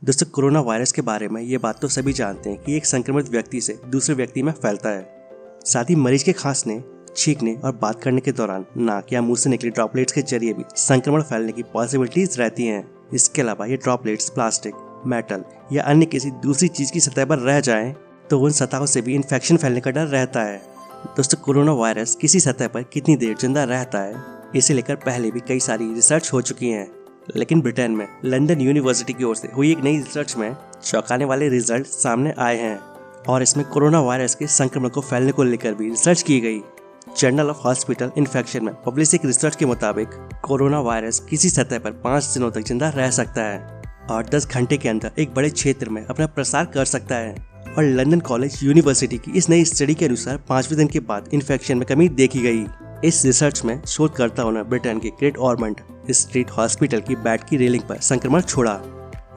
दोस्तों, corona virus के बारे में ये बात तो सभी जानते हैं कि एक संक्रमित व्यक्ति से दूसरे व्यक्ति में फैलता है। साथ ही मरीज के खांसने, छींकने और बात करने के दौरान नाक या मुंह से निकले ड्रॉपलेट्स के जरिए भी संक्रमण फैलने की पॉसिबिलिटीज रहती हैं। इसके अलावा ये ड्रॉपलेट्स प्लास्टिक, मेटल या अन्य किसी दूसरी चीज की सतह पर रह जाएं तो उन सतहों से भी इन्फेक्शन फैलने का डर रहता है। दोस्तों, कोरोना वायरस किसी सतह पर कितनी देर जिंदा रहता है, इसे लेकर पहले भी कई सारी रिसर्च हो चुकी हैं। लेकिन ब्रिटेन में लंदन यूनिवर्सिटी की ओर से हुई एक नई रिसर्च में चौंकाने वाले रिजल्ट सामने आए हैं और इसमें कोरोना वायरस के संक्रमण को फैलने को लेकर भी रिसर्च की गई। जर्नल ऑफ हॉस्पिटल इन्फेक्शन में पब्लिश एक रिसर्च के मुताबिक कोरोना वायरस किसी सतह पर 5 दिनों तक जिंदा रह सकता है और 10 घंटे के अंदर एक बड़े क्षेत्र में अपना प्रसार कर सकता है। और लंदन कॉलेज यूनिवर्सिटी की इस नई स्टडी के अनुसार 5वें दिन के बाद इन्फेक्शन में कमी देखी गई। इस रिसर्च में शोधकर्ताओं ने ब्रिटेन के ग्रेट ऑरमंड स्ट्रीट हॉस्पिटल की बेड की रेलिंग पर संक्रमण छोड़ा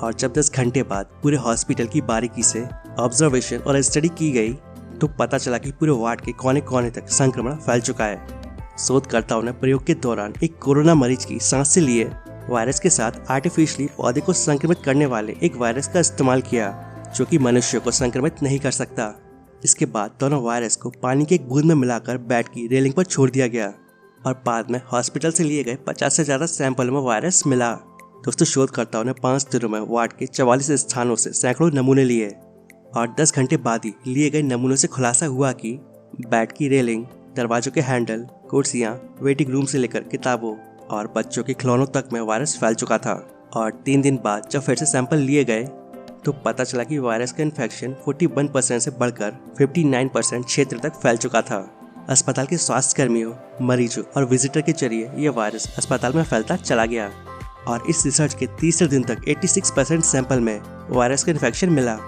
और जब 10 घंटे बाद पूरे हॉस्पिटल की बारीकी से ऑब्जर्वेशन और स्टडी की गई तो पता चला कि पूरे वार्ड के कोने कोने तक संक्रमण फैल चुका है। शोधकर्ताओं ने प्रयोग के दौरान एक कोरोना मरीज की सांस से लिए वायरस के साथ आर्टिफिशियली पौधे को संक्रमित करने वाले एक वायरस का इस्तेमाल किया जो कि मनुष्य को संक्रमित नहीं कर सकता। इसके बाद दोनों वायरस को पानी के एक बूंद में मिलाकर बेड की रेलिंग पर छोड़ दिया गया और बाद में हॉस्पिटल से लिए गए 50 से ज्यादा सैंपल में वायरस मिला। दोस्तों, शोधकर्ताओं ने 5 दिनों में वार्ड के 44 स्थानों से सैकड़ों नमूने लिए और 10 घंटे बाद ही लिए गए नमूनों से खुलासा हुआ कि बेड की रेलिंग, दरवाजों के हैंडल, कुर्सियां, वेटिंग रूम से लेकर किताबों और बच्चों के खिलौनों तक में वायरस फैल चुका था। और 3 दिन बाद जब फिर से सैंपल लिए गए तो पता चला कि वायरस का इन्फेक्शन 41% से बढ़कर 59% क्षेत्र तक फैल चुका था। अस्पताल के स्वास्थ्य कर्मियों, मरीजों और विजिटर के जरिए यह वायरस अस्पताल में फैलता चला गया और इस रिसर्च के तीसरे दिन तक 86% सैंपल में वायरस का इन्फेक्शन मिला।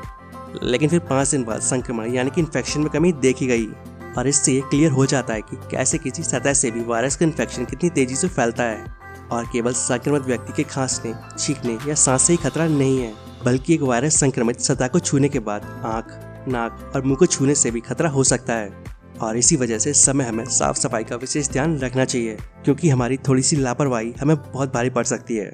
लेकिन फिर 5 दिन बाद संक्रमण यानी कि इन्फेक्शन में कमी देखी गई और इससे ये क्लियर हो जाता है कि कैसे किसी सतह से भी वायरस का इन्फेक्शन कितनी तेजी से फैलता है और केवल संक्रमित व्यक्ति के खांसने, छींकने या सांस से ही खतरा नहीं है, बल्कि एक वायरस संक्रमित सतह को छूने के बाद आंख, नाक और मुंह को छूने से भी खतरा हो सकता है। और इसी वजह से इस समय हमें साफ सफाई का विशेष ध्यान रखना चाहिए क्योंकि हमारी थोड़ी सी लापरवाही हमें बहुत भारी पड़ सकती है।